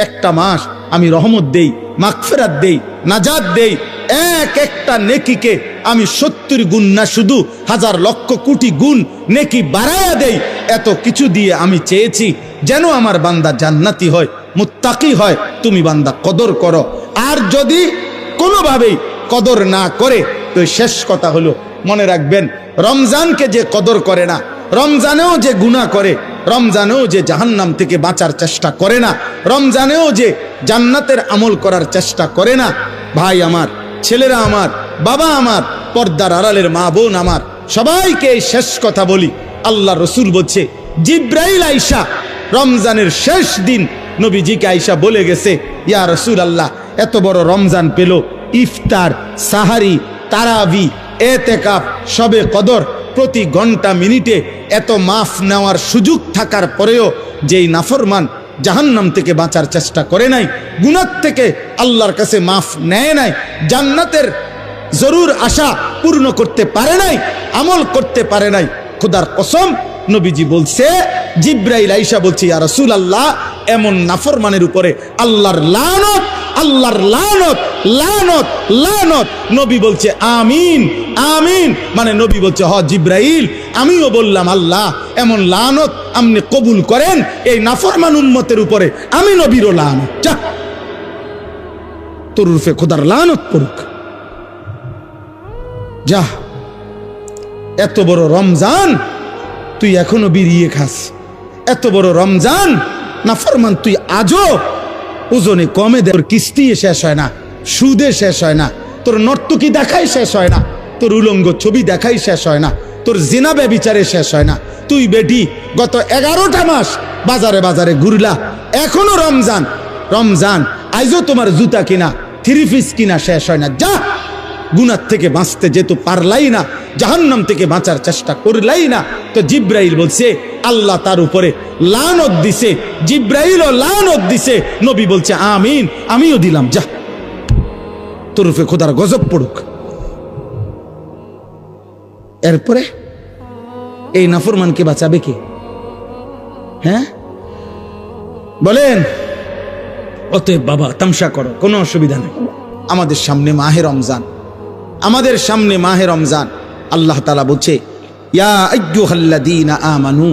একটা মাস আমি রহমত দেই, মাগফিরাত দেই, নাজাত দেই। এক একটা নেকিকে আমি 70 গুণ না, শুধু হাজার লক্ষ কোটি গুণ নেকি বাড়ায়া দেই। এত কিছু দিয়ে আমি চেয়েছি যেন আমার বান্দা জান্নাতি হয়, মুত্তাকি হয়। তুমি বান্দা কদর করো। আর যদি কোনোভাবেই কদর না করে, তো শেষ কথা হলো, মনে রাখবেন, রমজানকে যে কদর করে না, রমজানেও যে গুনাহ করে, রমজানেও যে জাহান্নাম থেকে বাঁচার চেষ্টা করে না, রমজানেও যে জান্নাতের আমল করার চেষ্টা করে না, ভাই আমার, ছেলেরা আমার, বাবা আমার, পর্দার আড়ালের মা বোন আমার, সবাইকে এই শেষ কথা বলি। আল্লাহ রসুল বলছে, জিব্রাইল আইসা রমজানের শেষ দিন নবীজিকে আইসা বলে গেছে, ইয়া রসুল আল্লাহ, এত বড় রমজান পেল, ইফতার, সাহারি, তারাবি, এতেকাফ, শবে কদর, প্রতি ঘন্টা মিনিটে এত মাফ নেওয়ার সুযোগ থাকার পরেও যেই নাফরমান জাহান্নাম থেকে বাঁচার চেষ্টা করে নাই, গুনাহ থেকে আল্লাহর কাছে মাফ নেয় নাই, জান্নাতের জরুর আশা পূর্ণ করতে পারে নাই, আমল করতে পারে নাই, খোদার কসম নবীজি বলছে, জিব্রাইল আইসা বলছে, ইয়া রাসূলুল্লাহ, এমন নাফরমানের উপরে আল্লাহর লানত, আল্লাহর লানত, লানত, লানত। নবী বলছে আমিন, আমিন। মানে নবী বলছে, হ জিব্রাইল, আমিও বললাম আল্লাহ, এমন লানত আপনি কবুল করেন এই নাফরমান উম্মতের উপরে, আমি নবীরও লানত, যা তোর রূপে খোদার লানত পড়ুক, যা। এত বড় রমজান তুই এখনো বিরিয়ে খাস, এত বড় রমজান নাফরমান তুই আজও ওজনে কমে দে, তোর কিস্তি শেষ হয় না, সুদে শেষ হয় না, তোর নর্তকী দেখাই শেষ হয় না, তোর উলঙ্গ ছবি দেখাই শেষ হয় না, তোর জিনা ব্যভিচারে শেষ হয় না। তুই বেটি গত 11টা মাস বাজারে বাজারে ঘুরলা, এখনো রমজান, রমজান আইজও তোমার জুতা কিনা, 3 পিস কিনা শেষ হয় না, যা। গুনাহ থেকে বাঁচতে যেহেতু পারলাই না, জাহান্নাম থেকে বাঁচার চেষ্টা করলাই না, তো জিব্রাইল বলছে আল্লাহ তার উপরে লানত দিছে, জিব্রাইলও লানত দিছে। নবী বলছে আমিন, আমিও দিলাম, যা তোর উপরে খোদার গজব পড়ুক। এরপরে এই নাফরমানকে বাঁচাবে কে? হ্যাঁ বলেন? অতএব বাবা, তামসা করো, কোনো অসুবিধা নেই। আমাদের সামনে মাহে রমজান, আমাদের সামনে মাহে রমজান। আল্লাহ তাআলা বলছে, ইয়া আইয়ুহাল্লাযীনা আমানু,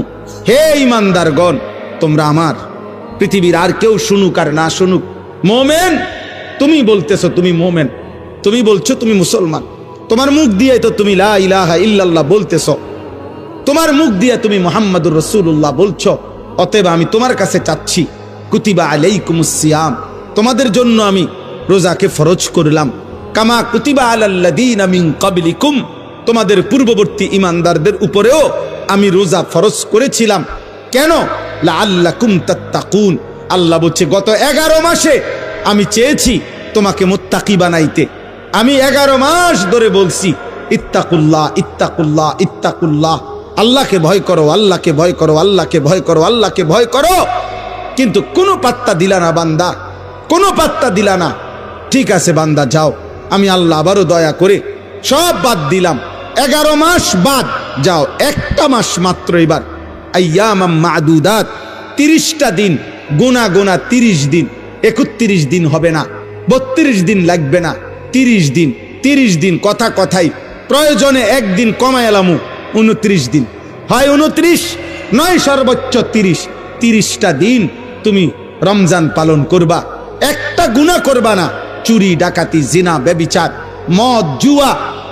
হে ঈমানদারগণ, তোমরা আমার, পৃথিবীর আর কেউ শুনুক আর না শুনুক, মুমিন, তুমি বলতেছো তুমি মুমিন, তুমি বলছো তুমি মুসলমান, তোমার মুখ দিয়ে তো তুমি লা ইলাহা ইল্লাল্লাহ বলতেছো, তোমার মুখ দিয়ে তুমি মুহাম্মাদুর রাসূলুল্লাহ বলছো। অতএব আমি তোমার কাছে চাচ্ছি, কুতিবা আলাইকুমুস সিয়াম, তোমাদের জন্য আমি রোজাকে ফরজ করলাম, কামা কুতিবা আলাল্লাযীনা মিন ক্বাবলিকুম, তোমাদের পূর্ববর্তী ঈমানদারদের উপরেও আমি রোজা ফরজ করেছিলাম। কেন? লাআল্লাকুম তাত্তাকুন। আল্লাহ বলছে, গত 11 মাসে আমি চেয়েছি তোমাকে মুত্তাকি বানাইতে। আমি 11 মাস ধরে বলছি, ইত্তাকুল্লাহ, ইত্তাকুল্লাহ, ইত্তাকুল্লাহ, আল্লাহকে ভয় করো, আল্লাহকে ভয় করো, আল্লাহকে ভয় করো, আল্লাহকে ভয় করো। কিন্তু কোনো পাত্তা দিলা না বান্দা, কোনো পাত্তা দিলা না। ঠিক আছে বান্দা, যাও, আমি আল্লাহ আবারও দয়া করে সব বাদ দিলাম, 11 মাস বাদ, যাও, একটা মাস মাত্র এবার, আইয়ামাম মাদুদাত, 30টা দিন, গোনা গোনা 30 দিন, 31 দিন হবে না, 32 দিন লাগবে না, 30 দিন, 30 দিন, কথা কথাই, প্রয়োজনে একদিন কমায় এলামু, 29 দিন, হয় 29 নয় সর্বোচ্চ 30, 30টা দিন তুমি রমজান পালন করবা, একটা গুনাহ করবা না। চুরি, ডাকাতি, জিনা, ব্যভিচার, মদ, জুয়া,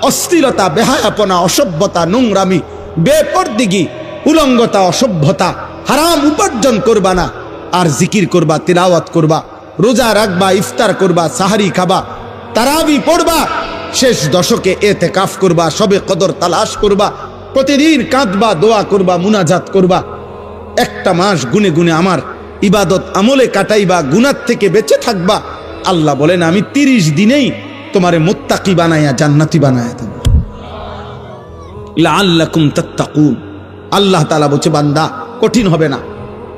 অশ্লীলতা, বেহায়াপনা, অসভ্যতা, নোংরামি, বেপরদিগি, উলঙ্গতা, অসভ্যতা, হারাম উপার্জন করবা না। আর জিকির করবা, তিলাওয়াত করবা, রোজা রাখবা, ইফতার করবা, সাহারি খাবা, তারাবি পড়বা, শেষ দশকে এতেকাফ করবা, শবে কদর তালাশ করবা, প্রতিদিন কাঁদবা, দোয়া করবা, মুনাজাত করবা, একটা মাস গুনে গুনে আমার ইবাদত আমলে কাটাইবা, গুনাহ থেকে বেঁচে থাকবা। আল্লাহ বলেন, আমি 30 দিনেই তোমারে মুত্তাকি বানাইয়া জান্নাতি বানাইয়া দেব, লাআল্লাকুম তাত্তাকুন। আল্লাহ তাআলা বলছে, বান্দা কঠিন হবে না,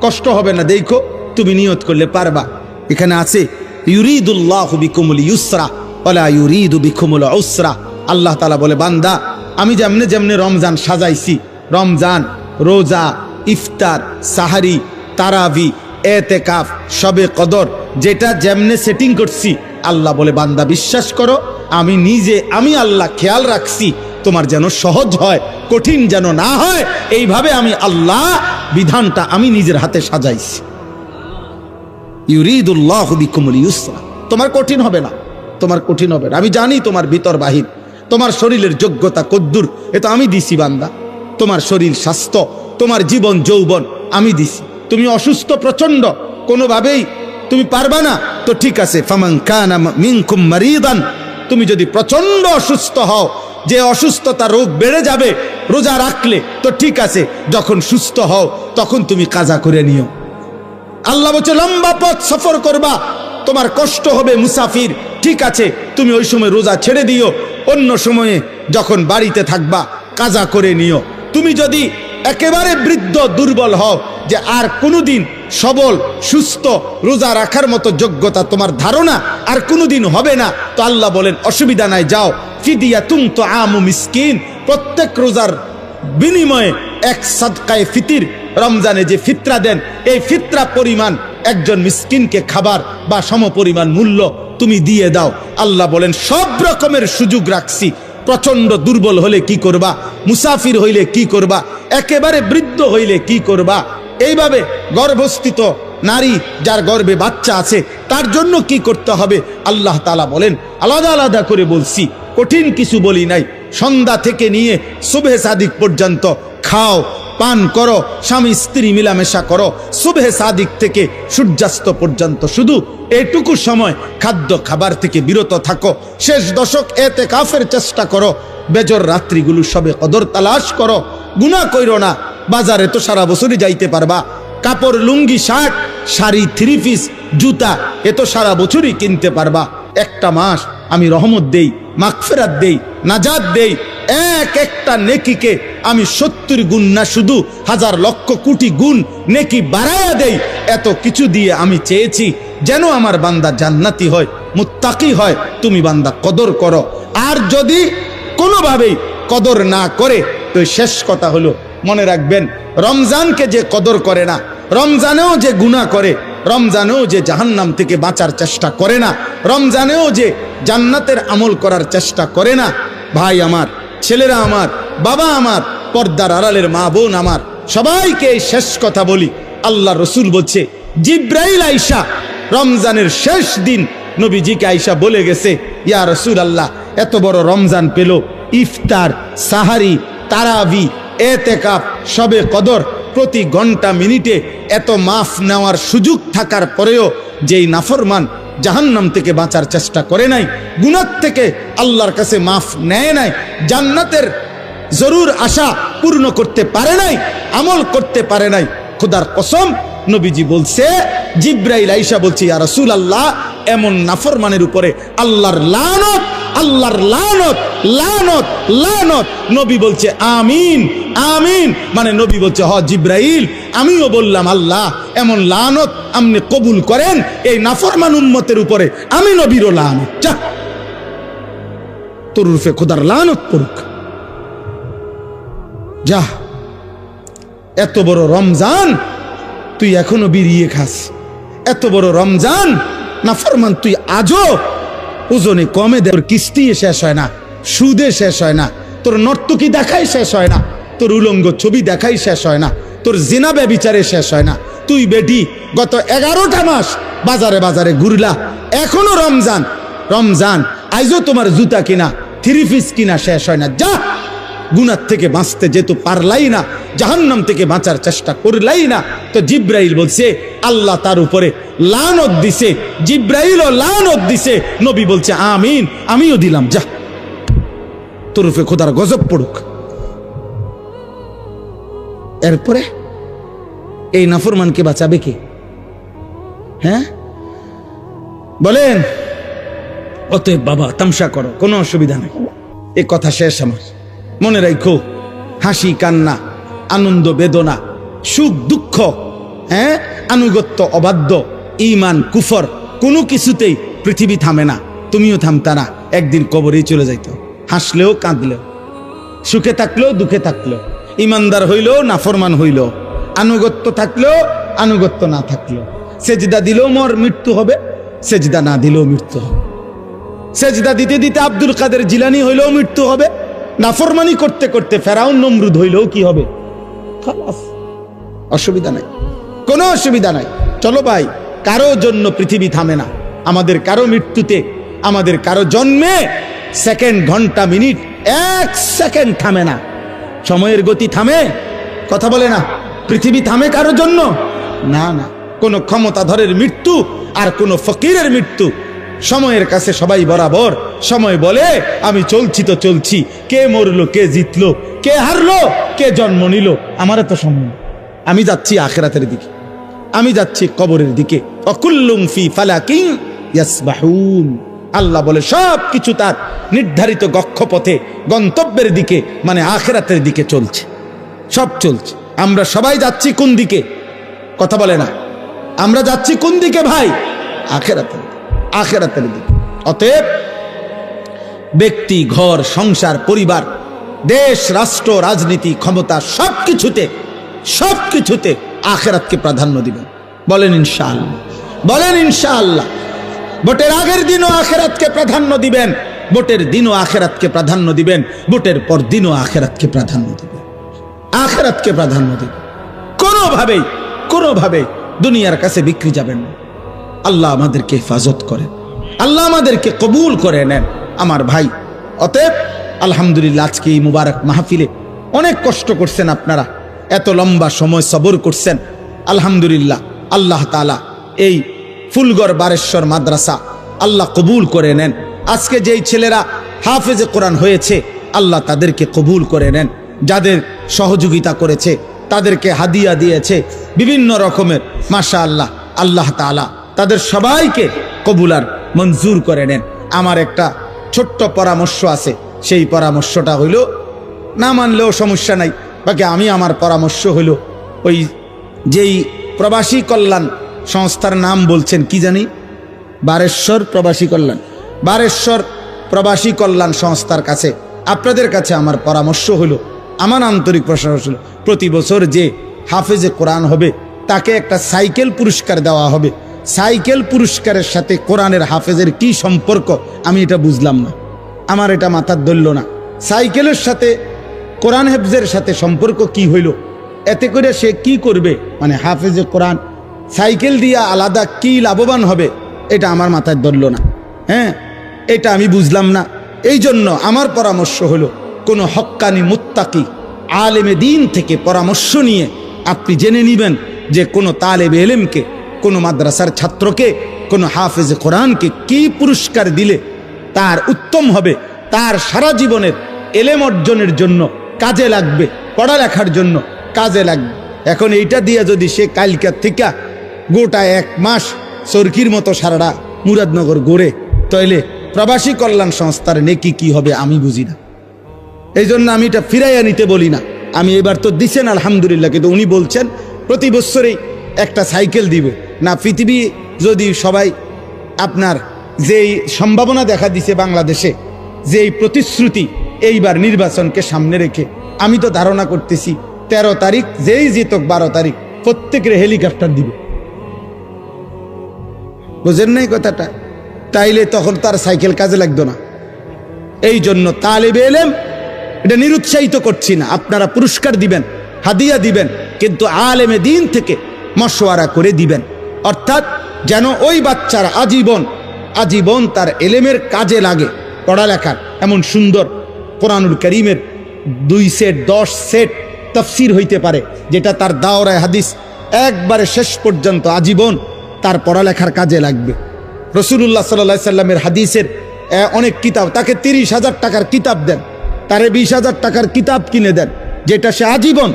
কষ্ট হবে না, দেখো তুমি নিয়ত করলে পারবা। এখানে আছে ইউরিদুল্লাহু বিকুমুল ইউসরা ওয়ালা ইউরিদু বিকুমুল উসরা। আল্লাহ তাআলা বলে, বান্দা আমি যেমনে যেমনে রমজান সাজাইছি, রমজান, রোজা, ইফতার, সাহারি, তারাবি, এতেকাফ, শবে কদর, যেটা যেমনে সেটিং করছি, আল্লাহ বলে বান্দা বিশ্বাস করো, আমি আল্লাহ খেয়াল রাখছি তোমার যেন সহজ হয়, কঠিন যেন না হয়। এইভাবে আমি আল্লাহ বিধানটা আমি নিজের হাতে সাজাইছি। ইউরিদুল্লাহু বিকুমুল ইউসরা, তোমার কঠিন হবে না, তোমার কঠিন হবে না। আমি জানি তোমার ভিতর বাহির, তোমার শরীরের যোগ্যতা কদ্দুর, এ তো আমি দিছি বান্দা। তোমার শরীর স্বাস্থ্য, তোমার জীবন যৌবন আমি দিছি। তুমি অসুস্থ প্রচন্ড, কোনোভাবেই তুমি পারবা না, তো ঠিক আছে, ফামান কানা মিনকুম মারিদান, তুমি যদি প্রচন্ড অসুস্থ হও, যে অসুস্থতা রোগ বেড়ে যাবে রোজা রাখলে, তো ঠিক আছে, যখন সুস্থ হও তখন তুমি কাজা করে নিও। আল্লাহ বলছে লম্বা পথ সফর করবা, তোমার কষ্ট হবে, মুসাফির, ঠিক আছে, তুমি ওই সময় রোজা ছেড়ে দিও, অন্য সময়ে যখন বাড়িতে থাকবা কাজা করে নিও। তুমি যদি একেবারে বৃদ্ধ দুর্বল হও, যে আর কোনোদিন সবল সুস্থ রোজা রাখার মতো যোগ্যতা তোমার ধারণা আর কোনোদিন হবে না, তো আল্লাহ বলেন অসুবিধা নাই, যাও ফিদিয়াতুন তুআমু মিসকিন, প্রত্যেক রোজার বিনিময়ে এক সাদকায়ে ফিতির, রমজানে যে ফিতরা দেন এই ফিতরা পরিমাণ একজন মিসকিনকে খাবার বা সমপরিমাণ মূল্য তুমি দিয়ে দাও। আল্লাহ বলেন সব রকমের সুযোগ রাখছি, প্রচন্ড দুর্বল হলে কি করবা, মুসাফির হইলে কি করবা, একেবারে বৃদ্ধ হইলে কি করবা, এইভাবে গর্ভস্থিত নারী যার গর্ভে বাচ্চা আছে তার জন্য কি করতে হবে আল্লাহ তাআলা বলেন, আলাদা আলাদা করে বলছি, কঠিন কিছু বলি নাই। সন্ধ্যা থেকে নিয়ে সুবহে সাদিক পর্যন্ত খাও, পান করো, স্বামী স্ত্রী মিলামেশা করো, সুবহে সাদিক থেকে সূর্যাস্ত পর্যন্ত শুধু এইটুকু সময় খাদ্য খাবার থেকে বিরত থাকো। শেষ দশক এতেকাফের চেষ্টা করো, বেজর রাত্রিগুলো সবে কদর তালাশ করো, গুনাহ কইরো না। বাজারে তো সারা বছরই যাইতে পারবা, কাপড় লুঙ্গি শার্ট শাড়ি থ্রি পিস জুতা এ তো সারা বছরই কিনতে পারবা। একটা মাস আমি রহমত দেই, মাগফিরাত দেই, নাজাত দেই, এক একটা নেকিকে আমি 70 গুণ না শুধু হাজার লক্ষ কোটি গুণ নেকি বাড়ায়া দেই। এত কিছু দিয়ে আমি চেয়েছি যেন আমার বান্দা জান্নাতি হয়, মুত্তাকি হয়। তুমি বান্দা কদর করো, আর যদি কোনোভাবেই কদর না করে তো শেষ কথা হলো মনে রাখবেন, রমজানকে যে কদর করে না, রমজানেও যে গুনাহ করে, রমজানেও যে জাহান্নাম থেকে বাঁচার চেষ্টা করে না, রমজানেও যে জান্নাতের আমল করার চেষ্টা করে না, ভাই আমার, ছেলেরা আমার, বাবা আমার, পর্দার আড়ালের মা বোন আমার, সবাইকে এই শেষ কথা বলি। আল্লাহ রসুল বলছে জিব্রাইল আইসা রমজানের শেষ দিন নবীজিকে আইসা বলে গেছে, ইয়া রসুল আল্লাহ, এত বড় রমজান পেল, ইফতার, সাহারি, তারাবি, এতেকাফ, শবে কদর, প্রতি ঘন্টা মিনিটে এত মাফ নেওয়ার সুযোগ থাকার পরেও যেই নাফরমান জাহান্নাম থেকে বাঁচার চেষ্টা করে নাই, গুনাহ থেকে আল্লাহর কাছে মাফ নেয় নাই, জান্নাতের জরুর আশা পূর্ণ করতে পারে নাই, আমল করতে পারে নাই, খোদার কসম নবীজি বলছে, জিব্রাইল আইসা বলছে, ইয়া রাসূলুল্লাহ, এমন নাফরমানের উপরে আল্লাহর লানত, আল্লাহর লানত, লানত, লানত। নবী বলছে আমিন, আমিন, মানে নবী বলছে হ জিব্রাইল, আমিও বললাম আল্লাহ এমন লানত আপনি কবুল করেন এই নাফরমান উম্মতের উপরে, আমি নবীরও লানত, যা তোর রূপে খোদার লানত পড়ুক, যা। এত বড় রমজান তুই এখনো বিড়িয়ে খাস, এত বড় রমজান নাফরমান তুই আজও ওজনে কমে দে, তোর কিস্তি শেষ হয় না, সুদে শেষ হয় না, তোর নর্তকী দেখাই শেষ হয় না, তোর উলঙ্গ ছবি দেখাই শেষ হয় না, তোর জিনা ব্যভিচারে শেষ হয় না। তুই বেটি গত 11টা মাস বাজারে বাজারে ঘুরলা, এখনো রমজান, রমজান আইজও তোমার জুতা কিনা থ্রি পিস কিনা শেষ হয় না, যা। গুনাহ থেকে বাঁচতে যেহেতু পারলাই না, জাহান্নাম থেকে বাঁচার চেষ্টা করলাই না, তো জিব্রাইল বলছে আল্লাহ তার উপরে লানত দিছে, জিব্রাইলও লানত দিছে, নবী বলছে আমিন, আমিও দিলাম, যা তোর উপরে খোদার গজব পড়ুক। এরপরে এই নাফরমানকে বাঁচাবে কে? হ্যাঁ বলেন? অতএব বাবা তামসা করো, কোনো অসুবিধা নেই, এ কথা শেষ আমার। মনে রাখো, হাসি কান্না, আনন্দ বেদনা, সুখ দুঃখ, হ্যাঁ, আনুগত্য অবাধ্য, ঈমান কুফর, কোনো কিছুতেই পৃথিবী থামে না, তুমিও থামতা না, একদিন কবরেই চলে যাইতো। হাসলেও কাঁদলেও, সুখে থাকলেও দুঃখে থাকলেও, ইমানদার হইলেও নাফরমান হইলেও, আনুগত্য থাকলেও আনুগত্য না থাকলেও, সেজদা দিলেও মৃত্যু হবে, সেজদা না দিলেও মৃত্যু হবে। সেজদা দিতে দিতে আব্দুল কাদের জিলানী হইলেও মৃত্যু হবে, নাফরমানি করতে করতে ফেরাউন নমরুদ হইলেও কি হবে? খালাস, অসুবিধা নাই, কোনো অসুবিধা নাই। চলো ভাই, কারো জন্য পৃথিবী থামে না। আমাদের কারো মৃত্যুতে, আমাদের কারো জন্মে সেকেন্ড, ঘন্টা, মিনিট, 1 সেকেন্ড থামে না। সময়ের গতি থামে? কথা বলে না। পৃথিবী থামে কারো জন্য? না না। কোন ক্ষমতাধরের মৃত্যু আর কোন ফকিরের মৃত্যু সময়ের কাছে সবাই বরাবর। সময় বলে আমি চলছি তো চলছি, কে মরলো, কে জিতলো, কে হারলো, কে জন্ম নিল, আমার তো সময়। আমি যাচ্ছি আখিরাতের দিকে, আমি যাচ্ছি কবরের দিকে। অকুল্লুম ফি ফালাকিন ইয়াসবাহুন। আল্লাহ বলে সব কিছু তার নির্ধারিত গক্ষপথে, গন্তব্যের দিকে, মানে আখিরাতের দিকে চলছে, সব চলছে। আমরা সবাই যাচ্ছি কোন দিকে? কথা বলে না। আমরা যাচ্ছি কোন দিকে ভাই? আখিরাতের, আখিরাতের দিকে। অতএব ব্যক্তি, ঘর, সংসার, পরিবার, দেশ, রাষ্ট্র, রাজনীতি, ক্ষমতা, সবকিছুতে আখিরাতকে প্রাধান্য দিবেন। বলেন ইনশাআল্লাহ, বলেন ইনশাআল্লাহ। ভোটের আগের দিনও আখিরাতকে প্রাধান্য দিবেন, ভোটের দিনও আখিরাতকে প্রাধান্য দিবেন, ভোটের পর দিনও আখিরাতকে প্রাধান্য দিবেন, আখিরাতকে প্রাধান্য দিবেন। কোনোভাবেই দুনিয়ার কাছে বিক্রি যাবেন না। আল্লাহ আমাদেরকে হেফাজত করেন, আল্লাহ আমাদেরকে কবুল করে নেন আমার ভাই। অতএব আলহামদুলিল্লাহ, আজকে এই মুবারক মাহফিলে অনেক কষ্ট করছেন আপনারা, এত লম্বা সময় সবর করছেন। আলহামদুলিল্লাহ, আল্লাহ তাআলা এই ফুলগড় বারেশ্বর মাদ্রাসা আল্লাহ কবুল করে নেন। আজকে যেই ছেলেরা হাফেজে কোরআন হয়েছে, আল্লাহ তাদেরকে কবুল করে নেন। যাদের সহযোগিতা করেছে, তাদেরকে হাদিয়া দিয়েছে বিভিন্ন রকমের, মাশাআল্লাহ, আল্লাহ তাআলা তাদের সবাইকে কবুল আর মঞ্জুর করে নেন। আমার একটা ছোট্ট পরামর্শ আছে, সেই পরামর্শটা হইল, না মানলেও সমস্যা নাই, বাকি আমি আমার পরামর্শ হইল, ওই যেই প্রবাসী কল্যাণ সংস্থার নাম বলছেন কি জানি, বারেশ্বর প্রবাসী কল্যাণ, বারেশ্বর প্রবাসী কল্যাণ সংস্থার কাছে, আপনাদের কাছে আমার পরামর্শ হলো, আমার আন্তরিক প্রশংসা হলো, প্রতি বছর যে হাফেজে কোরআন হবে তাকে একটা সাইকেল পুরস্কার দেওয়া হবে। সাইকেল পুরস্কারের সাথে কোরআনের হাফেজের কি সম্পর্ক আমি এটা বুঝলাম না, আমার এটা মাথার ধরল না। সাইকেলের সাথে কোরআন হেফজের সাথে সম্পর্ক কি হইল? এতে করে সে কি করবে, মানে হাফেজে কোরআন সাইকেল দিয়ে আলাদা কি লাভবান হবে, এটা আমার মাথায় ধরল না। হ্যাঁ, এটা আমি বুঝলাম না। এই জন্য আমার পরামর্শ হলো, কোনো হক্কানি মুত্তাকি আলেমে দিন থেকে পরামর্শ নিয়ে আপনি জেনে নেবেন যে কোনো তালেবে এলেমকে, কোনো মাদ্রাসার ছাত্রকে, কোনো হাফেজে কোরআনকে কি পুরস্কার দিলে তার উত্তম হবে, তার সারা জীবনের এলেম অর্জনের জন্য কাজে লাগবে, পড়ালেখার জন্য কাজে লাগবে। এখন এইটা দিয়ে যদি সে কালকার থেকে গোটা 1 মাস চরকির মতো সারাটা মুরাদনগর গড়ে, তাইলে প্রবাসী কল্যাণ সংস্থার নেকি কি হবে আমি বুঝি না। এই জন্য আমি এটা ফিরাইয়া নিতে বলি না। আমি এবার তো দিছেন আলহামদুলিল্লাহ, কিন্তু উনি বলছেন প্রতি বছরেই একটা সাইকেল দিবে না। পৃথিবী যদি সবাই আপনার যেই সম্ভাবনা দেখা দিছে বাংলাদেশে, যেই প্রতিশ্রুতি এইবার নির্বাচনকে সামনে রেখে, আমি তো ধারণা করতেছি 13 তারিখ যেই জিতক 12 তারিখ প্রত্যেকের হেলিকপ্টার দিবে। বুঝেন নাই কথাটা? তাইলে তখন তার সাইকেল কাজে লাগতো না। এই জন্য তালেবে ইলম, এটা নিরুৎসাহিত করছি না, আপনারা পুরস্কার দিবেন, হাদিয়া দিবেন, কিন্তু আলেমে দিন থেকে মশওয়ারা করে দিবেন, অর্থাৎ যেন ওই বাচ্চার আজীবন তার এলেমের কাজে লাগে, পড়ালেখার। এমন সুন্দর কোরআনুল কারীমের 2 সেট 10 সেট তাফসীর হইতে পারে, যেটা তার দাওরায়ে হাদিস একবারে শেষ পর্যন্ত আজীবন তার পড়ালেখার কাজে লাগবে। রাসূলুল্লাহ সাল্লাল্লাহু আলাইহি সাল্লামের হাদিসের অনেক কিতাব, তাকে 30,000 টাকার কিতাব দেন, তারে 20,000 টাকার কিতাব কিনে দেন, যেটা সে আজীবন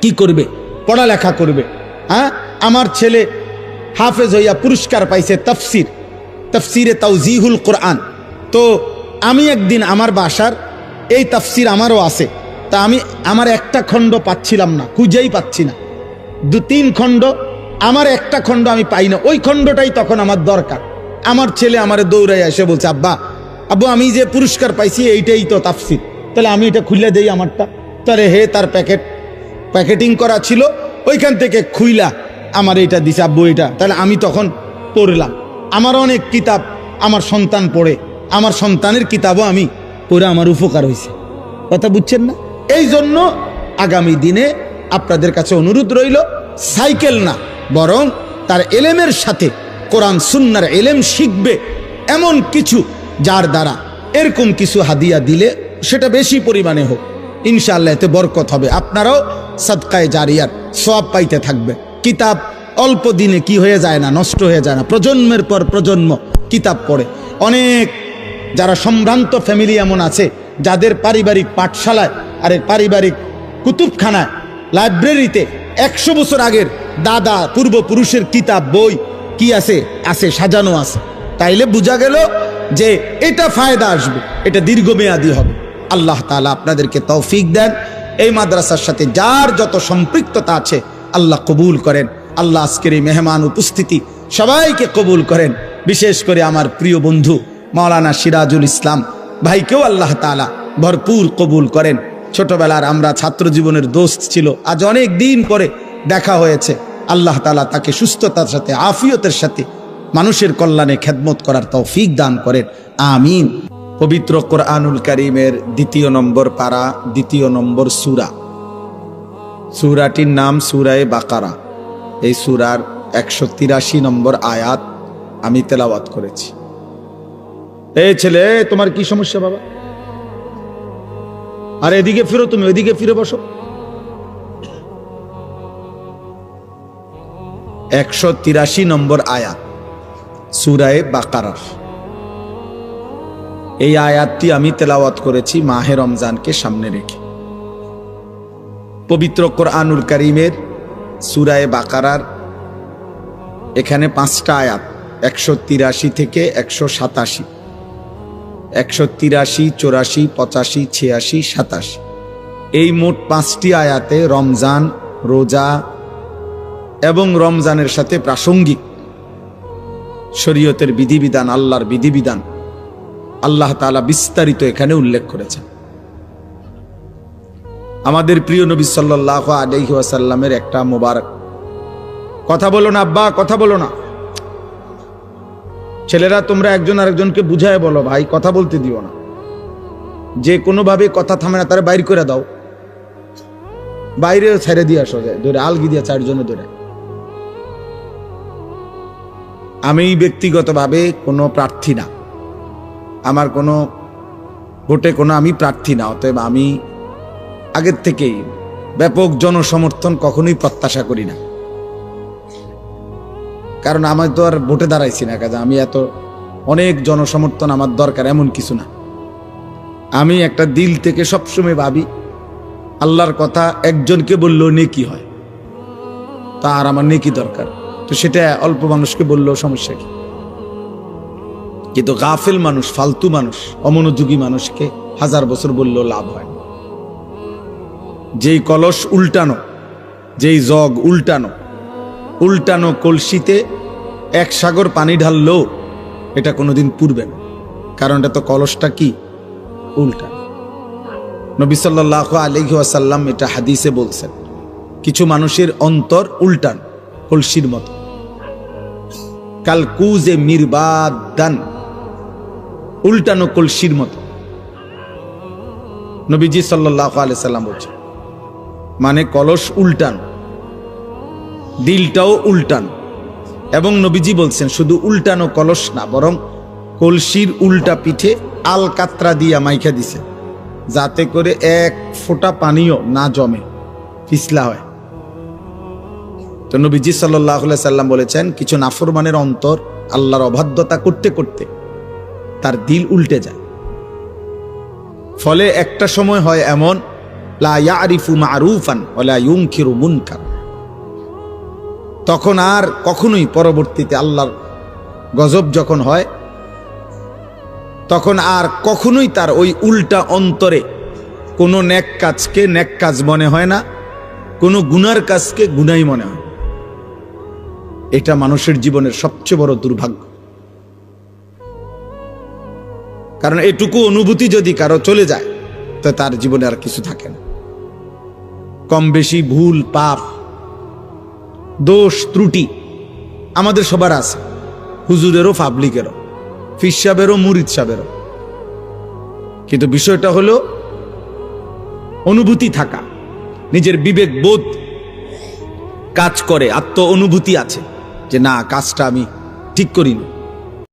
কি করবে, পড়ালেখা করবে। হ্যাঁ, আমার ছেলে হাফেজ হইয়া পুরস্কার পাইছে তাফসিরে তাওজিহুল কোরআন। তো আমি একদিন আমার বাসার এই তাফসির আমারও আছে, তা আমি আমার একটা খণ্ড পাচ্ছিলাম না, খুঁজেই পাচ্ছি না। 2-3 খণ্ড, আমার একটা খণ্ড আমি পাই না, ওই খণ্ডটাই তখন আমার দরকার। আমার ছেলে আমারে দৌড়াই এসে বলছে, আব্বু আমি যে পুরস্কার পাইছি এইটাই তো তাফসির, তাহলে আমি এটা খুলে দেই আমারটা। তাহলে হে, তার প্যাকেটিং করা ছিল, ওইখান থেকে খুইলা আমার এটা দিছে আব্বু এটা, তাহলে আমি তখন পড়লাম। আমার অনেক কিতাব আমার সন্তান পড়ে, আমার সন্তানের কিতাবও আমি পড়ে আমার উপকার হয়েছে। কথা বুঝছেন না? এই জন্য আগামী দিনে আপনাদের কাছে অনুরোধ রইল, সাইকেল না বরং তার এলেমের সাথে কোরআন সুন্নাহর এলেম শিখবে এমন কিছু, যার দ্বারা এরকম কিছু হাদিয়া দিলে সেটা বেশি পরিমাণে হোক, ইনশাআল্লাহ এতে বরকত হবে। আপনারাও সাদকায়ে জারিয়ার সওয়াব পাইতে থাকবে। কিতাব অল্প দিনে কি হয়ে যায় না, নষ্ট হয়ে যায় না, প্রজন্মের পর প্রজন্ম কিতাব পড়ে। অনেক যারা সম্ভ্রান্ত ফ্যামিলি এমন আছে যাদের পারিবারিক পাঠশালায় আরে পারিবারিক কুতুবখানায় লাইব্রেরিতে 100 বছর আগের দাদা পূর্বপুরুষের কিতাব বই কি আছে আছে সাজানো আছে। তাইলে বোঝা গেল যে এটা ফায়দা আসবে, এটা দীর্ঘমেয়াদী হবে। আল্লাহ তাআলা আপনাদেরকে তৌফিক দেন। এই মাদ্রাসার সাথে যার যত সম্পৃক্ততা আছে আল্লাহ কবুল করেন। আল্লাহ আজকের এই মেহমান উপস্থিতি সবাইকে কবুল করেন। বিশেষ করে আমার প্রিয় বন্ধু মাওলানা সিরাজুল ইসলাম ভাইকেও আল্লাহ তাআলা ভরপুর কবুল করেন। ছোটবেলার আমরা ছাত্র জীবনের দোস্ত ছিল, আজ অনেক দিন পরে দেখা হয়েছে। আল্লাহ তাআলা তাকে সুস্থতার সাথে আফিয়তের সাথে মানুষের কল্যাণে খেদমত করার তৌফিক দান করেন, আমিন। পবিত্র কোরআনুল কারীমের 2 নম্বর পারা 2 নম্বর সূরা, সূরাটির নাম সূরায়ে বাকারা। এই সূরার 183 নম্বর আয়াত আমি তেলাওয়াত করেছি। এই ছেলে, তোমার কি সমস্যা বাবা? আরে এদিকে ফিরো, তুমি ওইদিকে ফিরে বসো। 183 নম্বর আয়াত সূরায়ে বাকারার এই আয়াতটি আমি তেলাওয়াত করেছি মাহে রমজানকে সামনে রেখে। পবিত্র কোরআনুল কারীমের সূরায়ে বাকারার এখানে 5টা আয়াত, 183 থেকে 187, 183, 84, 85, 86, 87, এই মোট 5টি আয়াতে রমজান, রোজা এবং রমজানের সাথে প্রাসঙ্গিক শরীয়তের বিধিবিধান, আল্লাহর বিধিবিধান আল্লাহ তাআলা বিস্তারিত এখানে উল্লেখ করেছেন। আমাদের প্রিয় নবী সাল্লাল্লাহু আলাইহি ওয়াসাল্লামের একটা মোবারক কথা বলো না আব্বা, কথা বলো না। ছেলেরা তোমরা একজন আরেকজনকে বুঝায় বলো, ভাই কথা বলতে দিও না। যে কোনো ভাবে কথা থামে না তারা বাইর করে দাও, বাইরে ছেড়ে দিয়ে আসো, যায় ধরে আলগি দিয়ে 4 জনে ধরে। আমি ব্যক্তিগতভাবে কোনো প্রার্থী না, আমার কোনো ভোটে কোনো আমি প্রার্থী না, অতএব আমি আগের থেকেই ব্যাপক জনসমর্থন কখনোই প্রত্যাশা করি না। কারণ আমি তো আর ভোটে দাঁড়াইছি না, কাজে আমি এত অনেক জনসমর্থন আমার দরকার এমন কিছু না। আমি একটা দিল থেকে সবসময় ভাবি আল্লাহর কথা একজনকে বললেও নেকি হয়, তার আমার নেকি দরকার, তো সেটা অল্প মানুষকে বললেও সমস্যা কি। কিন্তু গাফেল মানুষ, ফালতু মানুষ, অমনোযোগী মানুষকে 1000 বছর বললেও লাভ হয় না। যেই কলস উল্টানো, যেই জগ উল্টানো, উল্টানো কলসিতে 1 সাগর পানি ঢাললেও এটা কোনোদিন পুড়বে না, কারণ এটা তো কলসটা কি উল্টা। নবী সাল্লাল্লাহু আলাইহি ওয়াসাল্লাম এটা হাদিসে বলছেন, কিছু মানুষের অন্তর উল্টান কলসির মতো, কালকুজে মিরবাদান, উল্টানো কলসির মতো। নবীজি সাল্লাল্লাহু আলাইহি সাল্লাম বলছেন, মানে কলস উল্টান, দিলটাও উল্টান। এবং নবীজি বলছেন শুধু উল্টানো কলস না, বরং কলসির উল্টা পিঠে আলকাতরা দিয়া মাইখা দিছে, যাতে করে 1 ফোঁটা পানিও না জমে, পিছলা হয়। তো নবীজি সাল্লাল্লাহু আলাইহি সাল্লাম বলেছেন, কিছু নাফরমানের অন্তর আল্লাহর অবাধ্যতা করতে করতে তার দিল উল্টে যায়। ফলে একটা সময় হয় এমন, লা ইয়ারিফু মারুফান ওয়ালা ইউনকিরু মুনকার, তখন আর কখনোই পরবর্তীতে আল্লাহর গজব যখন হয়, তখন আর কখনোই তার ওই উল্টা অন্তরে কোনো নেক কাজকে নেক কাজ মনে হয় না, কোনো গুনার কাজকে গুনাই মনে হয়। এটা মানুষের জীবনের সবচেয়ে বড় দুর্ভাগ্য। কারণ এটুকু অনুভূতি যদি কারো চলে যায়, তো তার জীবনে আর কিছু থাকে না। কম বেশি ভুল পাপ দোষ ত্রুটি আমাদের সবার আছে, হুজুরেরও পাবলিকেরও, ফির সাহেবেরও মুরিদ সাহেবেরও। কিন্তু বিষয়টা হলো অনুভূতি থাকা, নিজের বিবেক বোধ কাজ করে, আত্ম অনুভূতি আছে যে না, কাজটা আমি ঠিক করিনি।